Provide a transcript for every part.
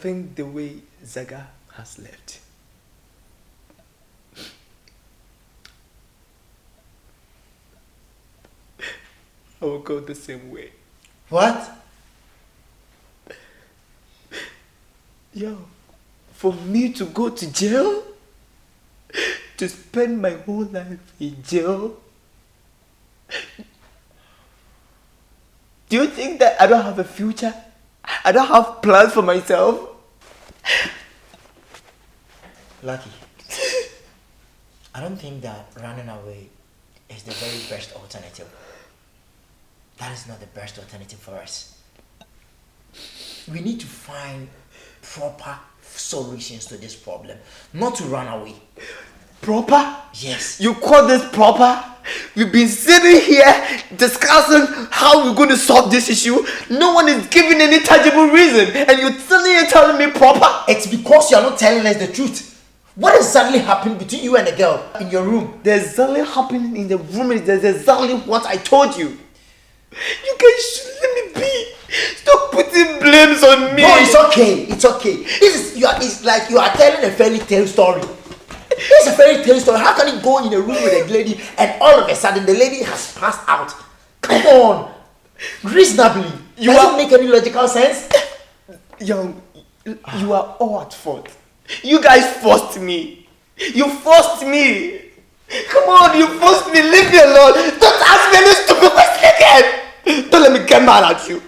think the way Zaga has left, I will go the same way. What? Yo, for me to go to jail? To spend my whole life in jail? Do you think that I don't have a future? I don't have plans for myself? Lucky. I don't think that running away is the very best alternative. That is not the best alternative for us. We need to find proper solutions to this problem, not to run away. Proper? Yes. You call this proper? We've been sitting here discussing how we're going to solve this issue. No one is giving any tangible reason, and you're suddenly telling me proper? It's because you're not telling us the truth. What exactly happened between you and the girl in your room? There's exactly happening in the room is exactly what I told you. You guys should let me be. Stop putting blames on me. No, it's okay. It's okay. It's like you are telling a fairy tale story. It's a fairy tale story. How can you go in a room with a lady and all of a sudden the lady has passed out? Come on. Reasonably. Doesn't make any logical sense? Young, you are all at fault. You guys forced me. You forced me. Come on, you forced me. Leave me alone. Don't ask me any stupid question again. Don't let me get mad at you.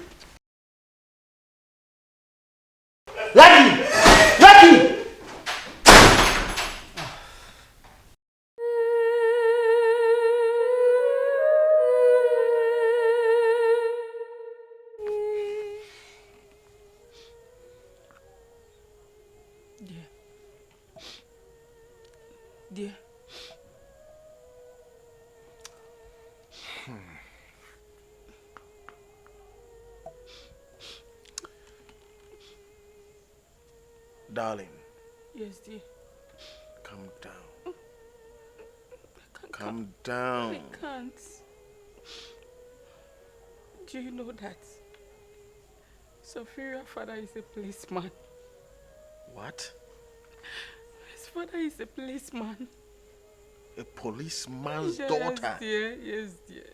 Lucky! Lucky! Dear. Darling. Yes, dear. Calm down. Calm down. I can't. Do you know that Sophia's father is a policeman? What? His father is a policeman. A policeman's Yes, daughter? Dear. Yes, dear.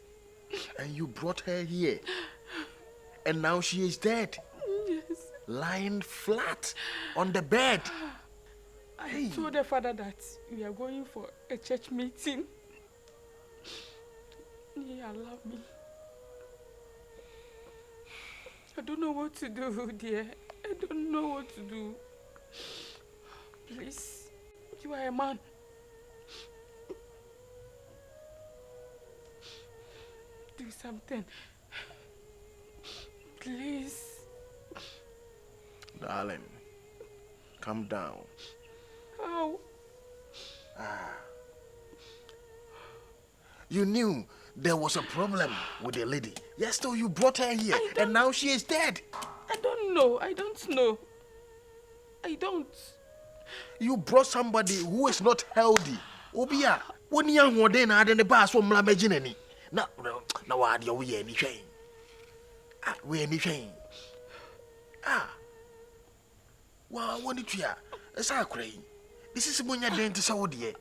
And you brought her here. And now she is dead. Yes. Lying flat on the bed. I told the father that we are going for a church meeting. He allowed me. I don't know what to do, dear. I don't know what to do. Please, you are a man. Do something. Please. Darling, calm down. How? You knew there was a problem with the lady. Yes, so you brought her here, and now she is dead. I don't know. I don't know. I don't. You brought somebody who is not healthy. Obia, when you are then I didn't pass from La Majinani. No, I do we anything. We anything. Well, what did you are? It's our crying. This is when you're going to Saudi.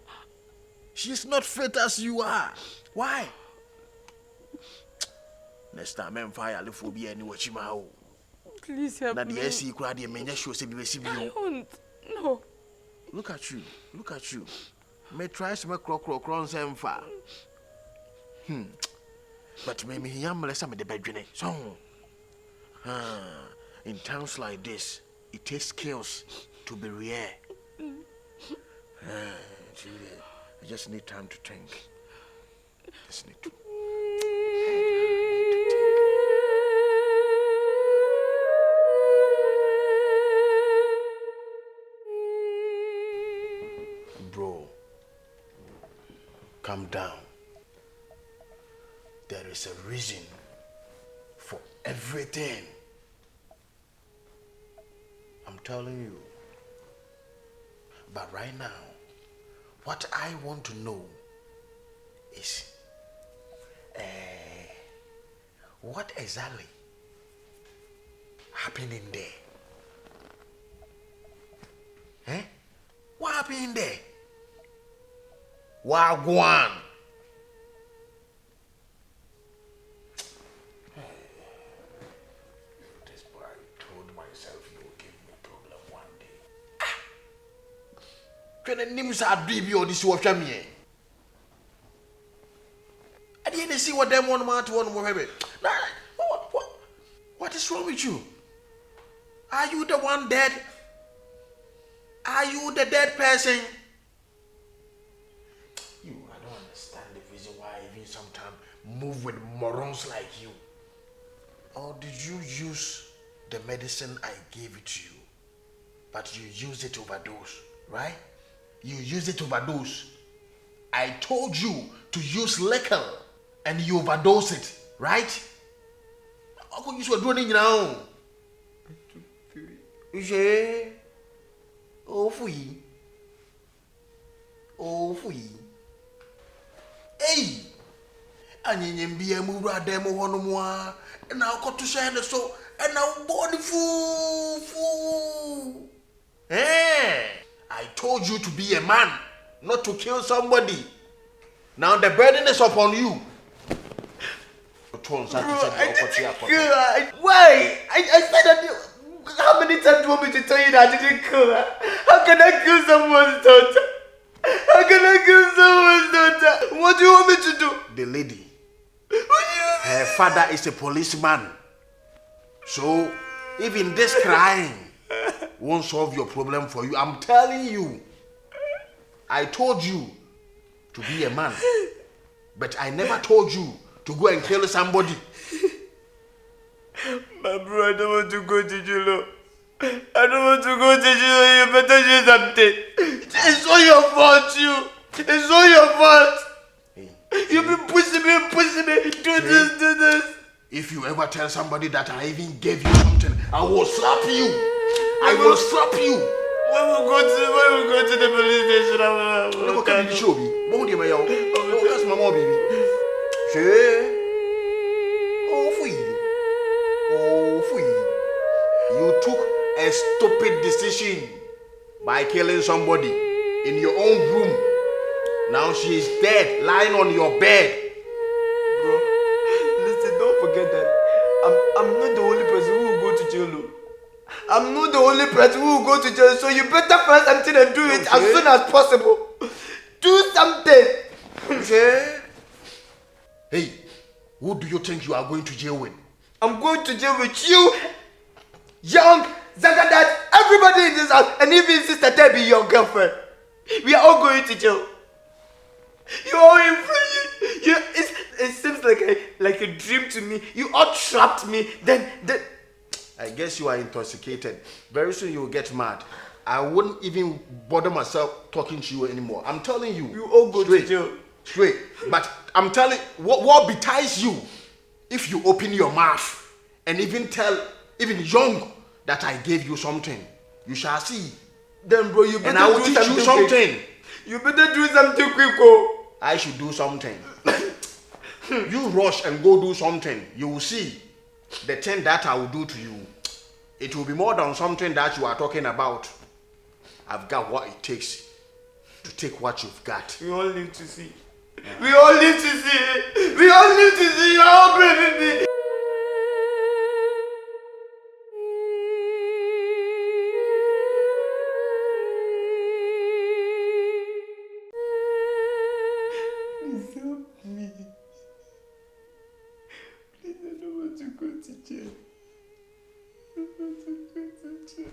She is not fit as you are. Why? Next time, I'm fire phobia and watch him out. Please help me. That the SC crowd, the men show say, I won't. No. Look at you. Look at you. May try some cross and far. But maybe he am less some of the bedroom. So, in times like this, it takes skills to be rare. I just need time to think. Just need to. Bro, calm down. There is a reason for everything. I'm telling you. But right now, what I want to know is what exactly happened in there? happened there? Wagwan. This boy told myself he would give me problem one day. Can the names are baby or this watch me? I didn't see what them one man to one more. What is wrong with you? Are you the one dead? Are you the dead person? I don't understand the reason why I even sometimes move with morons like you. Or did you use the medicine I gave it to you, but you used it overdose, right? You used it overdose. I told you to use liquor and you overdose it, right? How could you do it now? You say, oh, fui. Hey! And you be a mura demo one more, and now got to shine the soul, and now born fool. Eh! I told you to be a man, not to kill somebody. Now the burden is upon you. Bro, why? I said that. How many times do you want me to tell you that I didn't kill her? How can I kill someone's daughter? How can I kill someone's daughter? What do you want me to do? The lady. Her father is a policeman. So, even this crying won't solve your problem for you. I'm telling you. I told you to be a man. But I never told you to go and kill somebody. My bro, I don't want to go to jail. I don't want to go to jail. You better do something. It's all your fault, you. It's all your fault. Hey, You've been pushing me. Do this. if you ever tell somebody that I even gave you something, I will slap you. I will slap you. When we go to the police station, I will Look at the show, baby. Oh, that's my mom, baby. Sure. Oh, fui. You took a stupid decision by killing somebody in your own room. Now she is dead, lying on your bed. Bro, listen, don't forget that I'm not the only person who will go to jail. I'm not the only person who will go to jail, so you better find something and do it as soon as possible. Do something. Okay. Hey, who do you think you are going to jail with? I'm going to jail with you, Young, Zagadat, everybody in this house, and even Sister Debbie, your girlfriend. We are all going to jail. You all in it seems like a dream to me. You all trapped me. Then I guess you are intoxicated. Very soon you will get mad. I wouldn't even bother myself talking to you anymore. I'm telling you. You all go to jail. Straight. But I'm telling what betides you if you open your mouth and even tell even Young that I gave you something. You shall see. Then bro, you better and I will do teach you something. Quick. You better do something quick, oh. I should do something. You rush and go do something. You will see the thing that I will do to you. It will be more than something that you are talking about. I've got what it takes to take what you've got. We all live to see. We all live to see. We all live to see. You are all braving me. Please help me. Please, I don't want to go to jail. I don't want to go to jail.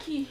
Lucky.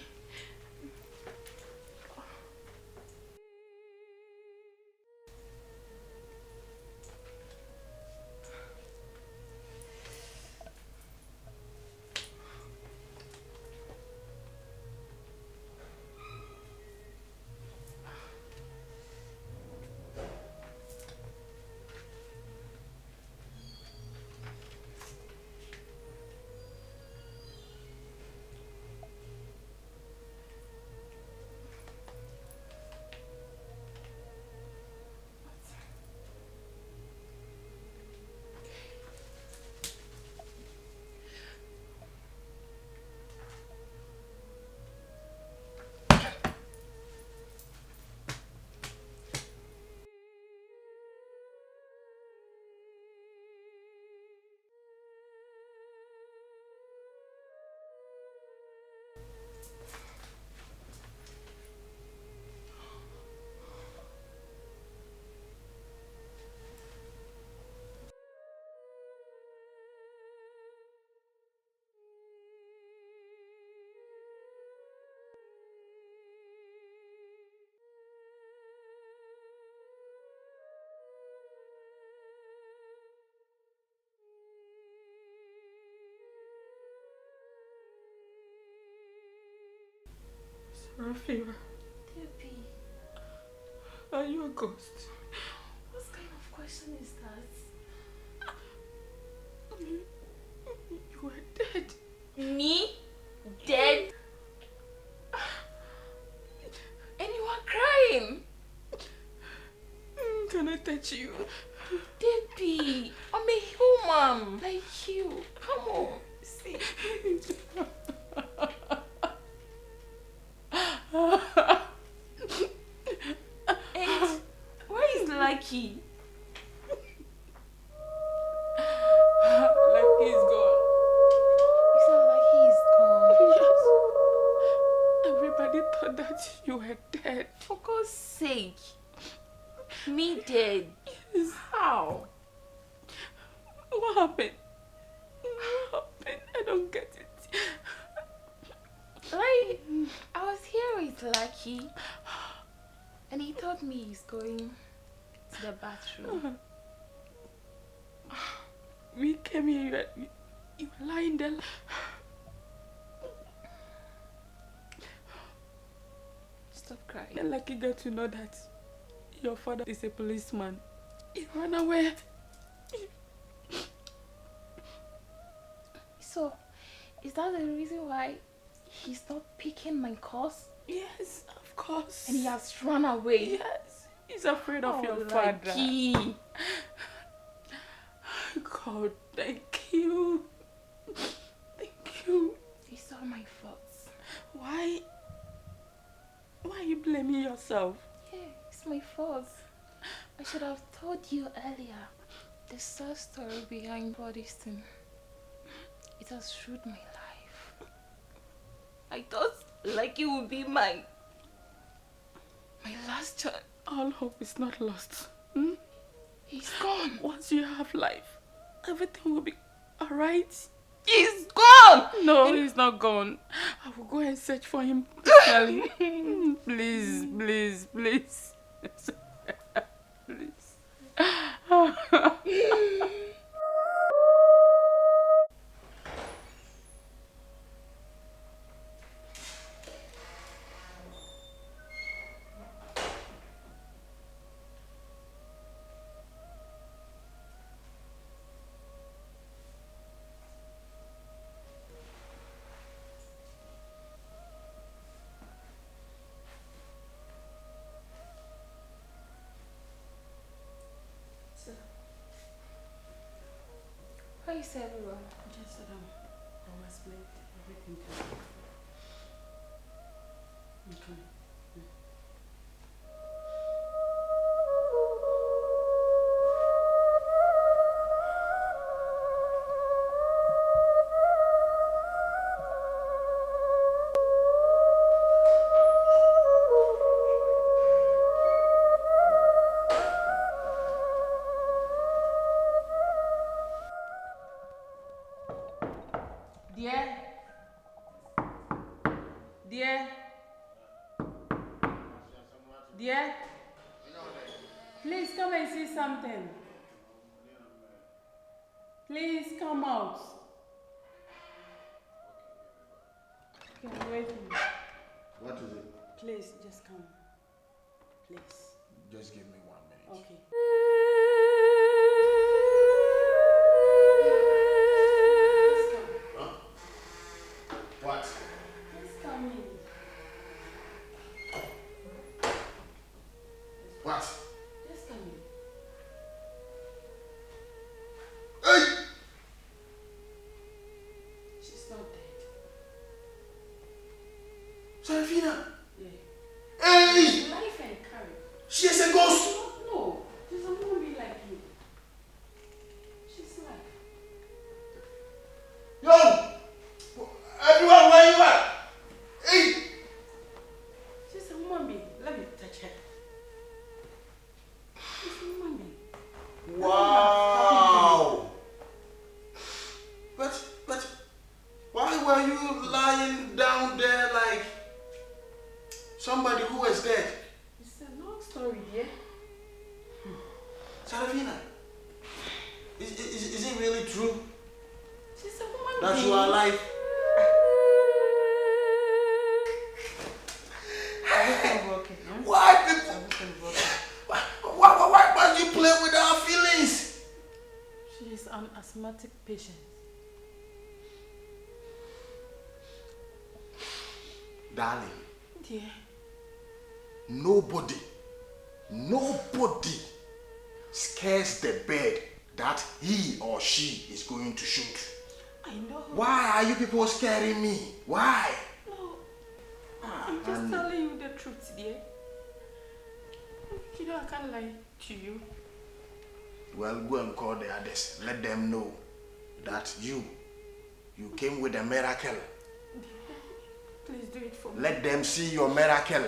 Rafia, Debbie, are you a ghost? what kind of question is that? You are dead. Me? Dead? And you are crying? Can I touch you? Debbie, I'm a human like you. Come on, see. And where is Lucky? Lucky's gone. You said Lucky is gone. Yes. Everybody thought that you were dead. For God's sake. Me dead? Yes. How? What happened? What happened? I don't get it. Like, I was here with Lucky, and he told me he's going to the bathroom. We came here, you were lying there. Stop crying. Then Lucky got to know that your father is a policeman. He ran away. So, is that the reason why he stopped picking my calls? Yes, of course. And he has run away? Yes, he's afraid of your Lucky. father. God, thank you. Thank you. It's all my fault. Why? Why are you blaming yourself? Yeah, it's my fault. I should have told you earlier the sad story behind all this thing. It has ruined my life. I thought Lucky would be my last child. All hope is not lost. Hmm? He's gone. Once you have life, everything will be alright. He's gone! No, he's not gone. I will go and search for him personally. Please, please, please. Please. Why is everyone? Just I will explain everything to you. Okay. Dear? Dear? Dear? Please come and see something. Please come out. Okay, I'm waiting. What is it? Please, just come. Please. Just give me 1 minute. Okay. Huh? What? Just come in. What? Just come in. Hey! She's not dead. Serafina! Yeah. Hey! Life and courage. She is a ghost! No, she's a woman like you. She's life. Yo! Everyone, where you at? Hey! She's a woman being. Let me touch her. She's a woman being. Wow! But, why were you lying down there like somebody who was dead? It's a long story, dear. Sarafina, is it really true She's a woman that being. you are alive? Everything broken, huh? Why people? Everything broken. Why must you play with our feelings? She is an asthmatic patient. Darling, Dear. nobody scares the bird that he or she is going to shoot. I know. Why are you people scaring me? Why? No. I'm just telling you the truth, dear. You know I can't lie to you. Well, go and call the others. Let them know that you came with a miracle. Please do it for me. Let them see your miracle.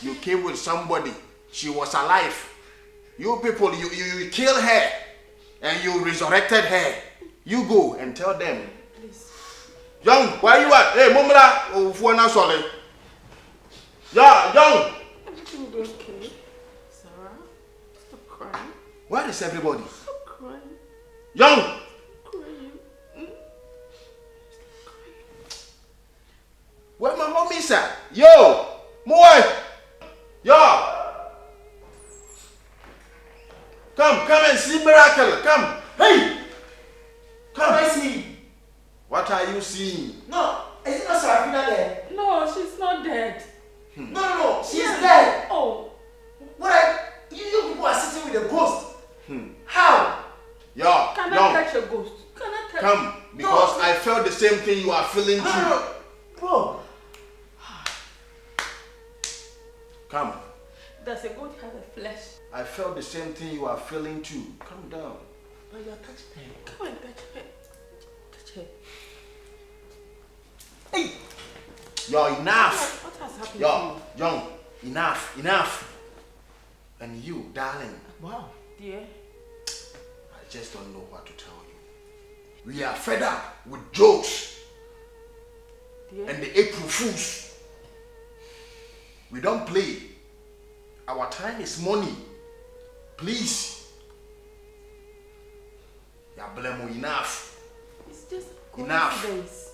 You came with somebody. She was alive. You people, you killed her and you resurrected her. You go and tell them. Please. Young, where you at? Hey, Mumla, Fuana Sole. Yeah, Young. Everything will be okay. Sarah, stop crying. Where is everybody? Stop crying. Young. Stop crying. Where my homies at? Yo, Moy. Yo. Come and see miracle. Come. Hey. Come. What is he? What are you seeing? No, is it not Serafina there? No, she's not dead. No, she's dead. Oh, You people are sitting with a ghost. How? Yo, can Young. I touch a ghost? Can I touch? Come, because I felt the same thing you are feeling too. No. Bro, Come. Does a goat have a flesh? I felt the same thing you are feeling too. Calm down. but you are touching her. Come and touch her. Touch her. Hey! Yo, enough! What has happened Yo, to Young, enough. And you, darling, Wow. you? Dear. I just don't know what to tell you. We are fed up with jokes Dear. and the April Fools. We don't play. Our time is money. Please. Yeah, blame enough. It's just Enough. coincidence.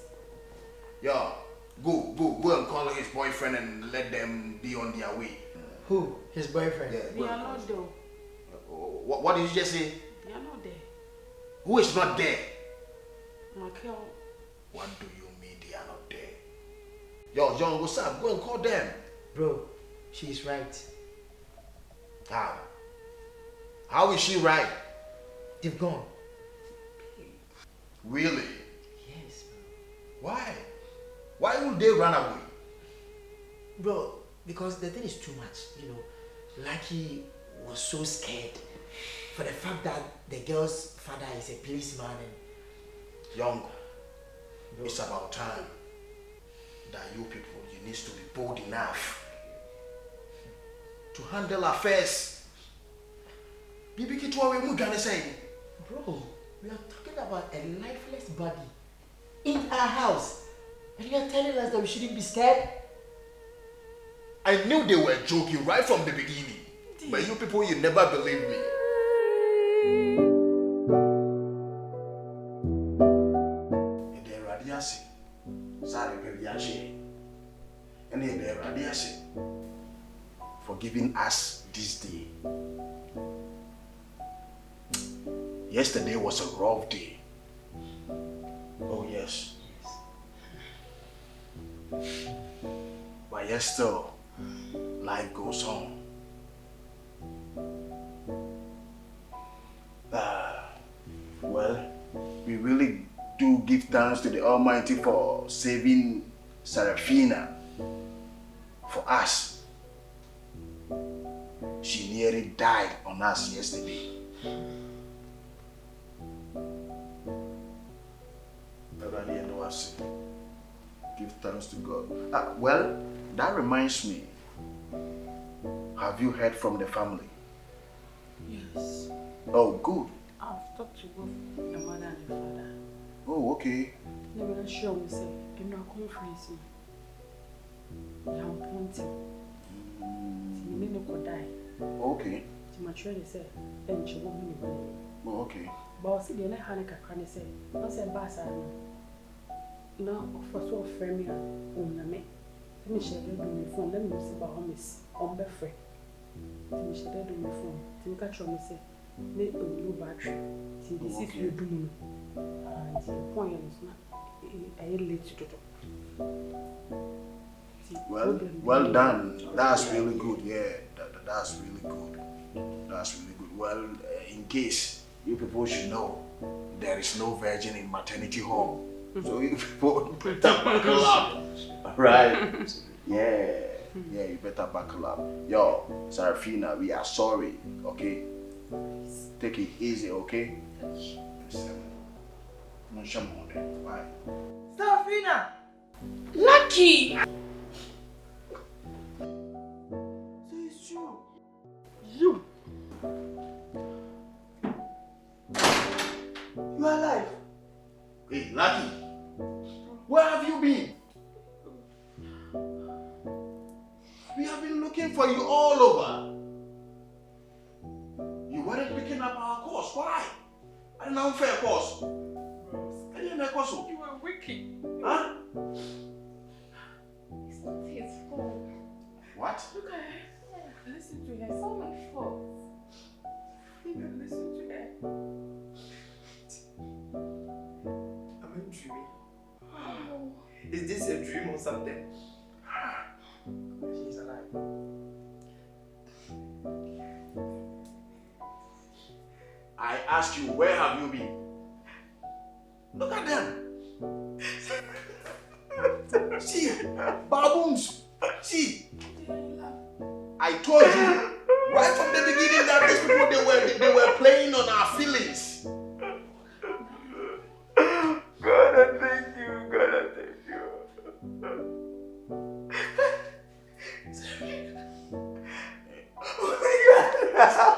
Yo, go and call his boyfriend and let them be on their way. Who? His boyfriend? Yeah, They go are and call not his- though. What did you just say? They are not there. Who is not there? Michael. What do you mean they are not there? Yo, John, what's up? Go and call them. Bro, she's right. How? How is she right? They've gone. Really? Yes, bro. Why? Why would they run away? Bro, because the thing is too much, Lucky was so scared for the fact that the girl's father is a policeman and Young, it's about time that you people, you need to be bold enough to handle affairs. Bibi Kitwa we mu gane say. bro, we are talking about a lifeless body in our house. And you're telling us that we shouldn't be scared? I knew they were joking right from the beginning. But you people, you never believe me. For giving us this day. Yesterday was a rough day. Oh yes. But yes, still, life goes on. Well, we really do give thanks to the Almighty for saving Serafina for us. She nearly died on us yesterday. Give thanks to God. Well, that reminds me. Have you heard from the family? Yes. Oh, good. I've talked to both the mother and the father. Oh, okay. They will show me, say, in our conference, they have pointing. You may not die. Okay. To my trainer say, and she won't be money. Oh, okay. But I see the other Hanukkah cranny say, I said, Bassa, no, for so friendly, on me. Finish a little uniform, let me see about Miss on Beffrey. Finish a little uniform, to catch on me say, need a new battery. See, this is you do. And the point is not a late to do. Well done. That's really good. Yeah, that's really good. That's really good. Well, in case you people should know, there is no virgin in maternity home. So you people better buckle up. Right? Yeah. Yeah, you better buckle up. Yo, Serafina, we are sorry. Okay? Take it easy, okay? Bye. Serafina! Lucky! So it's true. You! You are alive. Hey, Lucky! Where have you been? We have been looking for you all over. You weren't picking up our course. Why? An unfair course. You were wicked. Huh? It's not his fault. What? Look at her. Listen to her. It's all my fault. Listen to her. Am I dreaming? Oh. Is this a dream or something? She's alive. I asked you, where have you been? Look at them. See, baboons. See, I told you right from the beginning that these people they were playing on our feelings. God, I thank you. God, I thank you. Oh my God.